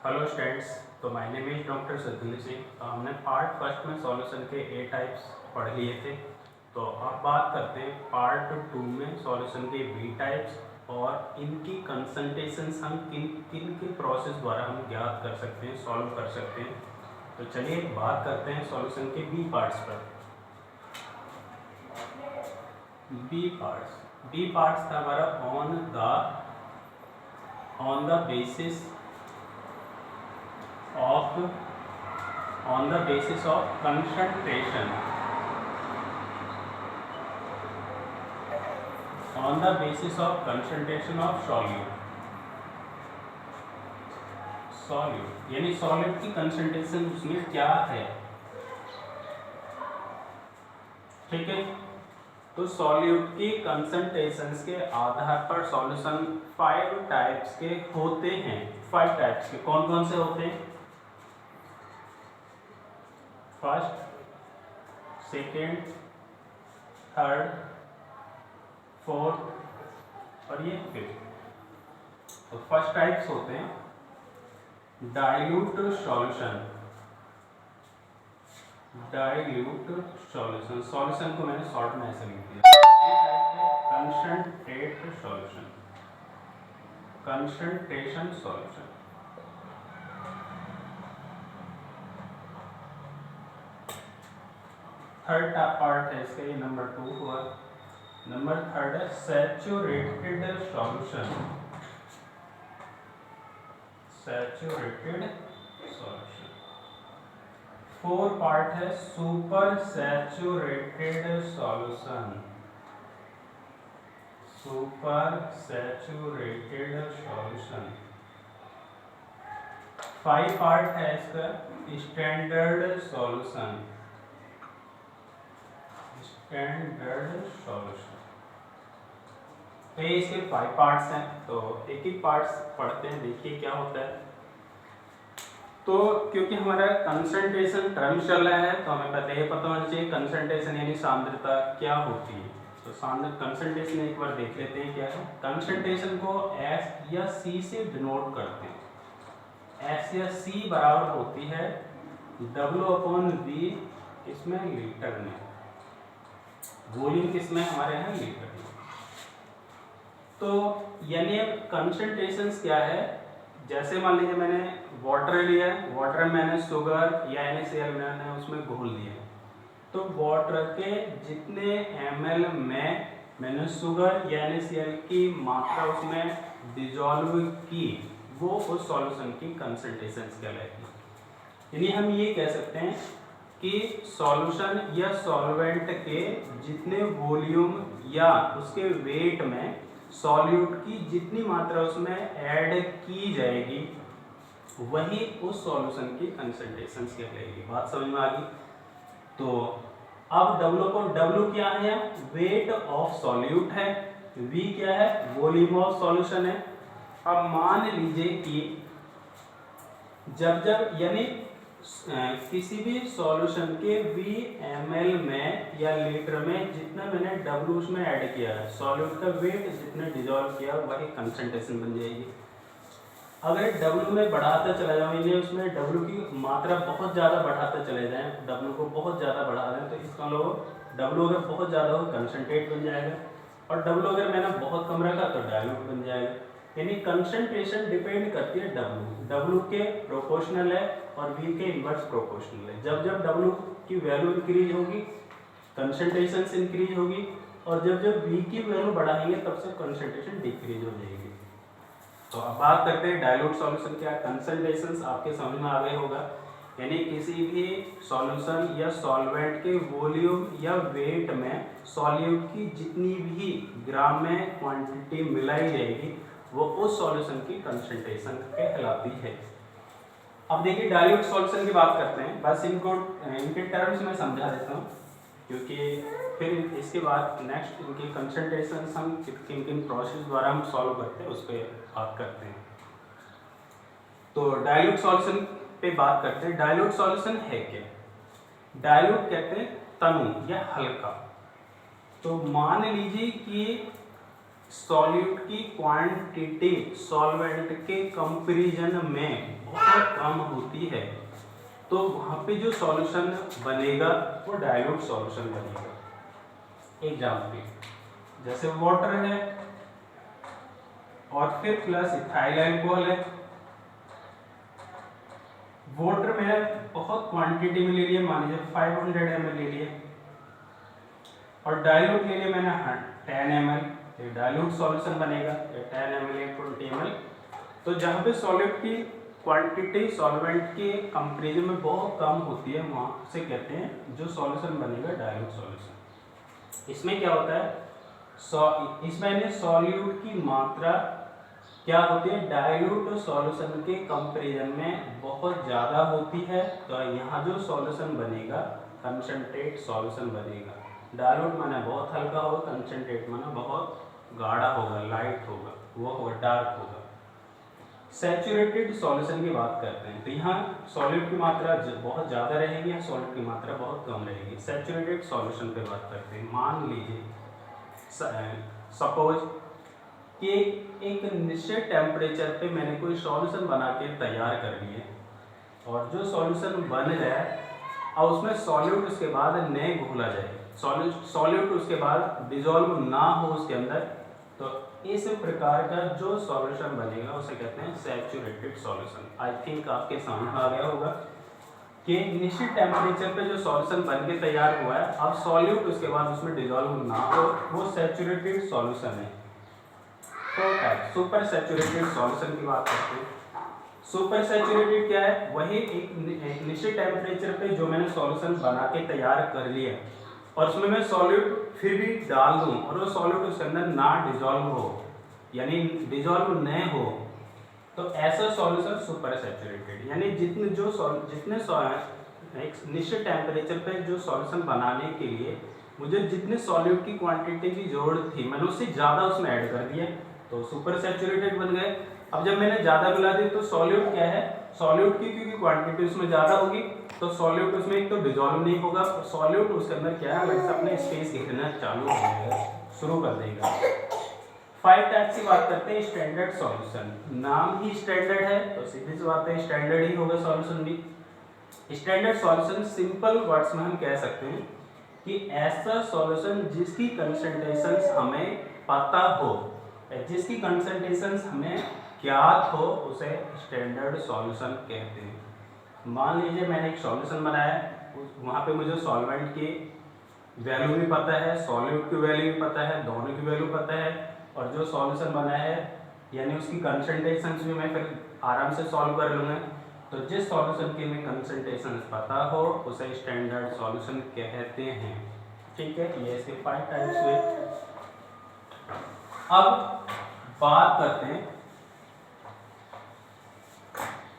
Hello students, तो my name is doctor Satvinder Singh. तो हमने पार्ट फर्स्ट में सॉल्यूशन के ए टाइप्स पढ़ लिए थे। तो अब बात करते हैं पार्ट टू में सॉल्यूशन के बी टाइप्स और इनकी कंसंट्रेशंस हम किन किन के प्रोसेस द्वारा हम ज्ञात कर सकते हैं, सॉल्व कर सकते हैं। तो चलिए बात करते हैं सॉल्यूशन के बी पार्ट्स पर। बी पार्ट्स था हमारा on the basis of on the basis of concentration of solute यानी सॉलिड की कंसंट्रेशन उसमें क्या है। ठीक है, तो सॉल्यूट की कंसंट्रेशंस के आधार पर सॉल्यूशन 5 टाइप्स के होते हैं। 5 टाइप्स के कौन कौन से होते हैं? फर्स्ट, सेकेंड, थर्ड, फोर्थ और ये फिफ्थ। तो फर्स्ट टाइप्स होते हैं डाइल्यूट सॉल्यूशन। सॉल्यूशन को मैंने शॉर्ट में ऐसे लिख दिया। Concentration solution. थर्ड पार्ट है इसका, ये नंबर 2 हुआ। नंबर थर्ड है सैचुरेटेड सॉल्यूशन। 4 पार्ट है सुपर सैचुरेटेड सॉल्यूशन। 5 पार्ट है इसका स्टैंडर्ड सॉल्यूशन। तो ये इसके 5 पार्ट्स हैं। तो एक एक पार्ट्स पढ़ते हैं, देखिए क्या होता है। तो क्योंकि हमारा कंसंट्रेशन टर्म चल रहा है तो हमें पहले ये पता होना चाहिए कंसंट्रेशन यानी सांद्रता क्या होती है। तो कंसंट्रेशन एक बार देख लेते हैं क्या है। कंसंट्रेशन को S या C से डिनोट करते हैं। S या C बराबर होती है W/V, इसमें लीटर में, वॉल्यूम किसमें हमारे यहाँ लीटर में। तो यानी कंसंट्रेशंस क्या है, जैसे मान लीजिए मैंने वाटर लिया है, वाटर में मैंने शुगर या NaCl मैंने उसमें घोल दिया, तो वाटर के जितने ml में मैंने शुगर या NaCl की मात्रा उसमें डिजॉल्व की, वो उस सॉल्यूशन की कंसंट्रेशंस कहलाती है। यानी हम ये कह सकते हैं कि सॉल्यूशन या सॉल्वेंट के जितने वॉल्यूम या उसके वेट में सॉल्यूट की जितनी मात्रा उसमें ऐड की जाएगी वही उस सॉल्यूशन की कंसंट्रेशंस कहलाएगी। बात समझ में आ गई? तो अब W क्या है? वेट ऑफ सॉल्यूट है। V क्या है? वॉल्यूम ऑफ सॉल्यूशन है। अब मान लीजिए कि जब यानी किसी भी सॉल्यूशन के V ml में या लीटर में जितना मैंने W उसमें ऐड किया है, सॉल्यूट का वेट जितने डिजॉल्व किया वही कंसंट्रेशन बन जाएगी। अगर W में बढ़ाता चला जाऊँ, यानी उसमें W की मात्रा बहुत ज़्यादा बढ़ाते चले जाएं, W को बहुत ज़्यादा बढ़ा दें, तो इसका लोग W अगर बहुत ज़्यादा हो कंसंट्रेट बन जाएगा, और W अगर मैंने बहुत कम रखा तो डाइल्यूट बन जाएगा। यानी कंसंट्रेशन डिपेंड करती है W के प्रोपोर्शनल है और V के इनवर्स प्रोपोर्शनल है। जब W की वैल्यू इंक्रीज होगी कंसंट्रेशन इंक्रीज होगी, और जब V की वैल्यू बढ़ाएंगे तब से कंसंट्रेशन डिक्रीज हो जाएगी। तो अब बात करते हैं डाइल्यूट सॉल्यूशन क्या। कंसंट्रेशंस आपके समझ में आ गए होगा, यानी किसी भी सॉल्यूशन या सॉल्वेंट के वॉल्यूम या वेट में सॉल्यूट की जितनी भी ग्राम में क्वांटिटी मिलाई जाएगी वो उस सॉल्यूशन की कंसंट्रेशन कहलाती है। अब देखिए डाइल्यूट सॉल्यूशन की बात करते हैं, बस इनके टर्म्स में समझा देता हूँ, क्योंकि फिर इसके बाद नेक्स्ट इनकी कंसंट्रेशन हम किन किन प्रोसेस द्वारा हम सॉल्व करते हैं उस पर बात करते हैं। तो डाइल्यूट सॉल्यूशन पे बात करते हैं। डाइल्यूट सॉल्यूशन है क्या? डाइल्यूट कहते हैं तनु या हल्का। तो मान लीजिए कि सॉल्यूट की क्वांटिटी सॉल्वेंट के कंपैरिजन में बहुत कम होती है, तो वहाँ पे जो सॉल्यूशन बनेगा वो डाइल्यूट सॉल्यूशन बनेगा। एग्जाम्पल जैसे वाटर है और फिर प्लस इथाइल अल्कोहल है। वाटर मैंने बहुत क्वांटिटी में ले लिया, मान लीजिए 500 ml ले लिया, और डाइल्यूट ले लिया मैंने 10 ml, तो डाइल्यूट सॉल्यूशन बनेगा 10 ml 20 ml। तो जहाँ पे सॉल्यूट की क्वांटिटी सॉल्वेंट के कंपैरिजन में बहुत कम होती है, वहाँ से कहते हैं जो सॉल्यूशन बनेगा डाइल्यूट सॉल्यूशन। इसमें क्या होता है, इसमें सॉल्यूट की मात्रा क्या होती है, डाइल्यूट सॉल्यूशन के कंपैरिजन में बहुत ज़्यादा होती है, तो यहाँ जो सॉल्यूशन बनेगा कंसंट्रेट सॉल्यूशन बनेगा। डाइल्यूट माना बहुत हल्का होगा, कंसंट्रेट माना बहुत गाढ़ा होगा, लाइट होगा, वो होगा डार्क होगा। सैचुरेटेड सॉल्यूशन की बात करते हैं, तो यहाँ सॉल्यूट की मात्रा बहुत ज़्यादा रहेगी या सॉल्यूट की मात्रा बहुत कम रहेगी। सैचुरेटेड सॉल्यूशन पे बात करते हैं। मान लीजिए सपोज कि एक निश्चित टेम्परेचर पे मैंने कोई सॉल्यूशन बना के तैयार कर लिए, और जो सॉल्यूशन बन जाए और उसमें सॉल्यूट उसके बाद नहीं घोला जाए, सॉल्यूट उसके बाद डिजोल्व ना हो उसके अंदर, तो इस प्रकार का जो सॉल्यूशन बनेगा उसे कहते हैं सैचुरेटेड सॉल्यूशन। आई थिंक आपके सामने आ गया होगा कि निश्चित टेम्परेचर पे जो सॉल्यूशन बन के तैयार हुआ है, अब सॉल्यूट उसके बाद उसमें डिजोल्व ना हो, वो सैचुरेटेड सॉल्यूशन है। तो सुपर सैचुरेटेड सॉल्यूशन की बात करते हैं। सुपर सैचुरेटेड क्या है, वही एक निश्चित टेम्परेचर पे जो मैंने सॉल्यूशन बना के तैयार कर लिया और उसमें मैं सॉल्यूट फिर भी डाल दूं और वो सॉल्यूट उसके अंदर ना डिजोल्व हो, यानी डिजोल्व न हो, तो ऐसा सॉल्यूशन सुपर सैचुरेटेड। यानी जितने एक निश्चित टेम्परेचर पे जो सॉल्यूशन बनाने के लिए मुझे जितने सॉल्यूट की क्वांटिटी की जरूरत थी, मैंने उससे ज़्यादा उसमें ऐड कर दिया, तो सुपर सैचुरेटेड बन गए। अब जब मैंने ज़्यादा मिला दी तो सॉल्यूट क्या है, सॉल्यूट की क्योंकि क्वांटिटी उसमें ज़्यादा होगी तो सॉल्यूट उसमें एक तो डिजोल्व नहीं होगा, और सॉल्यूट उसके अंदर क्या है, वैसे अपने स्पेस घेरना चालू हो जाएगा, शुरू कर देगा। 5 टाइप की बात करते हैं। स्टैंडर्ड सॉल्यूशन, नाम ही स्टैंडर्ड है तो सीधी सी बात है स्टैंडर्ड ही होगा सॉल्यूशन भी। स्टैंडर्ड सॉल्यूशन सिंपल वर्ड्स में हम कह सकते हैं कि ऐसा सॉल्यूशन जिसकी कंसंट्रेशंस हमें पता हो, जिसकी कंसंट्रेशंस हमें ज्ञात हो, उसे स्टैंडर्ड सॉल्यूशन कहते हैं। मान लीजिए मैंने एक सॉल्यूशन बनाया, वहाँ पे मुझे सॉल्वेंट की वैल्यू भी पता है, सॉल्यूट की वैल्यू भी पता है, दोनों की वैल्यू पता है, और जो सॉल्यूशन बना है यानी उसकी कंसंट्रेशंस भी मैं फिर आराम से सॉल्व कर लूँगा। तो जिस सॉल्यूशन की हमें कंसंट्रेशंस पता हो उसे स्टैंडर्ड सॉल्यूशन कहते हैं। ठीक है, ये इसके 5 टाइप्स हुए। अब बात करते हैं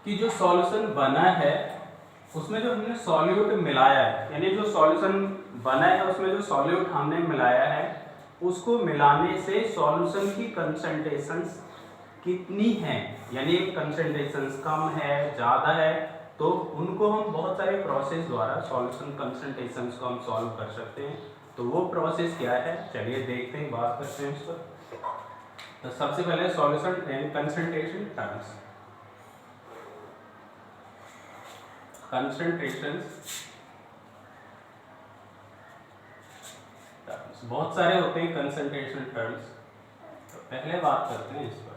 कि जो सॉल्यूशन बना है उसमें जो हमने सॉल्यूट मिलाया है, यानी जो सॉल्यूशन बना है उसमें जो सॉल्यूट हमने मिलाया है उसको मिलाने से सॉल्यूशन की कंसंट्रेशंस कितनी है, यानी कंसंट्रेशंस कम है ज़्यादा है, तो उनको हम बहुत सारे प्रोसेस द्वारा सॉल्यूशन कंसंट्रेशंस को हम सॉल्व कर सकते हैं। तो वो प्रोसेस क्या है, चलिए देखते हैं, बात करते हैं इस पर। तो सबसे पहले solution and concentration terms. Concentrations terms बहुत सारे होते हैं कंसंट्रेशन टर्म्स, तो पहले बात करते हैं इस पर।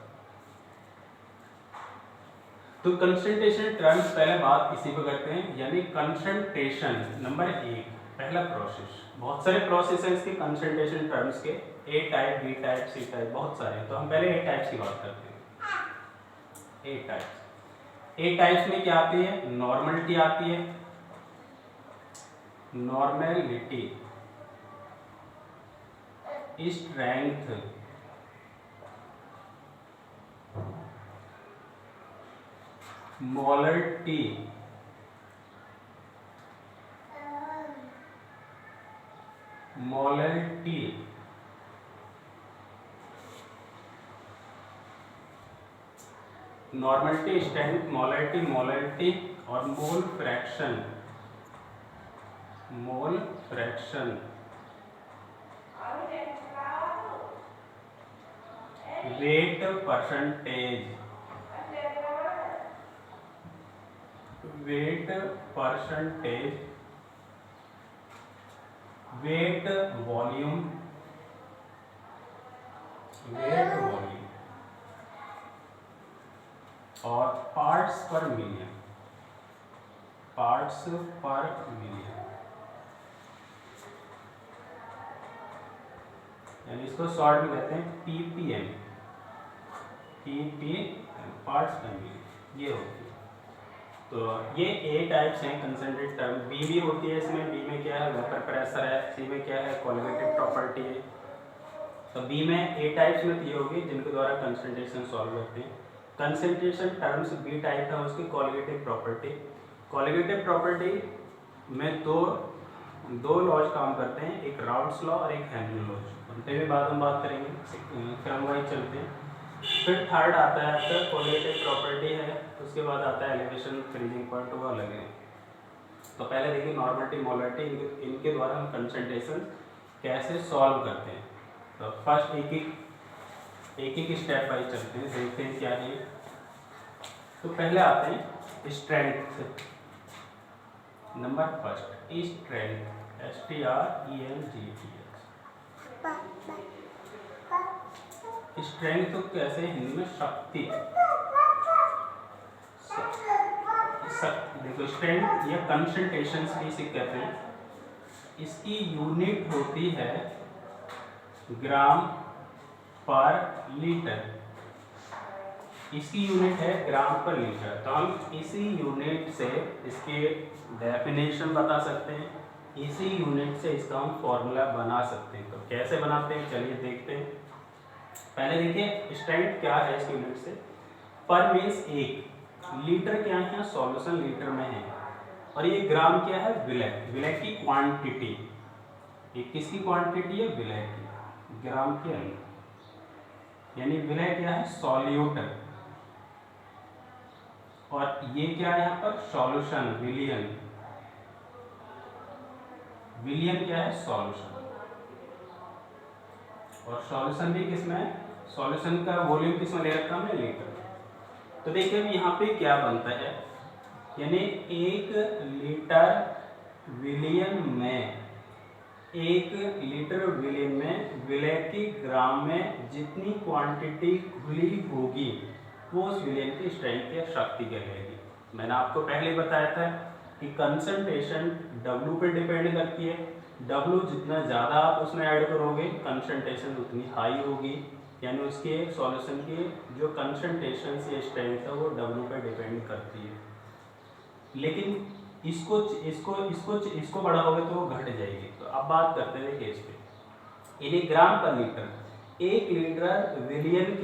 तो कंसंट्रेशन टर्म्स पहले बात इसी पे करते हैं, यानी कंसंट्रेशन नंबर 1 पहला प्रोसेस। बहुत सारे प्रोसेस हैं इसके कंसंट्रेशन टर्म्स के, A type, B type, C type, बहुत सारे। तो हम पहले ए टाइप्स की बात करते हैं। ए टाइप्स, ए टाइप्स में क्या आती है, नॉर्मलिटी आती है, normality, strength, molarity, molarity, normality, strength, molarity, molarity और mole fraction, mole fraction. Weight percentage, weight percentage, weight volume, weight volume और parts per million, parts per million, यानी इसको शॉर्ट में कहते हैं PPM, PPM parts per million ये होती है। तो ये ए टाइप्स हैं कंसंट्रेट टर्म। बी भी होती है इसमें, बी में क्या है वेपर प्रेशर है, सी में क्या है कोलिगेटिव प्रॉपर्टी है। तो बी में ए टाइप्स में ये होगी जिनके द्वारा कंसंट्रेशन सॉल्व करते हैं। कंसंट्रेशन टर्म्स बी टाइप है उसकी कोलिगेटिव प्रॉपर्टी। कोलिगेटिव प्रॉपर्टी में दो लॉज काम करते हैं, एक राउल्ट्स लॉ और एक हेनरी लॉज, उनपे भी बाद में बात करेंगे, क्रम वाइज चलते हैं। फिर थर्ड आता है आपका कोलिगेटिव प्रॉपर्टी है, उसके बाद आता है एलिवेशन फ्रीजिंग पॉइंट, वो अलग है। तो पहले देखिए नॉर्मलिटी मोलरिटी, इनके द्वारा हम कंसंट्रेशन कैसे सॉल्व करते हैं। तो फर्स्ट एक एक स्टेप वाइज चलते हैं, देखते हैं क्या है। तो पहले आते हैं strength, number first strength, STRENGTH। Strength तो कैसे हिंदी में शक्ति, देखो स्ट्रेंथ या कंसंट्रेशन भी इसे कहते हैं। इसकी यूनिट होती है ग्राम पर लीटर, इसकी यूनिट है ग्राम पर लीटर। तो हम इसी यूनिट से इसके डेफिनेशन बता सकते हैं, इसी यूनिट से इसका हम फॉर्मूला बना सकते हैं। तो कैसे बनाते हैं चलिए देखते हैं। पहले देखिए स्ट्रेंथ क्या है इसकी यूनिट से, पर मीन्स एक, लीटर क्या है सॉल्यूशन लीटर में है, और ये ग्राम क्या है विलय, विलय की क्वांटिटी, ये किसकी क्वांटिटी है विलय की, ग्राम के अंदर, यानी विलय क्या है सॉल्यूट, और ये क्या है यहाँ पर सॉल्यूशन विलियन, विलियन क्या है सॉल्यूशन, और सॉल्यूशन भी किसमें है, सॉल्यूशन का वॉल्यूम किसमें ले रखा हमने लीटर। तो देखिए यहाँ पे क्या बनता है, यानी 1 लीटर विलियन में, 1 लीटर विलियन में विलय की ग्राम में जितनी क्वांटिटी घुली होगी वो उस विलियन की स्ट्रेंथ या शक्ति कहलाएगी। मैंने आपको पहले बताया था कि कंसंट्रेशन W पे डिपेंड करती है, W जितना ज़्यादा आप उसमें ऐड करोगे कंसंट्रेशन उतनी हाई होगी, यानी उसके सॉल्यूशन की जो कंसंट्रेशन या स्ट्रेंथ है वो W पे डिपेंड करती है। लेकिन इसको बढ़ाओगे तो वो घट जाएगी। तो अब बात करते हैं केस पे, यानी ग्राम पर लीटर, 1 लीटर विलियन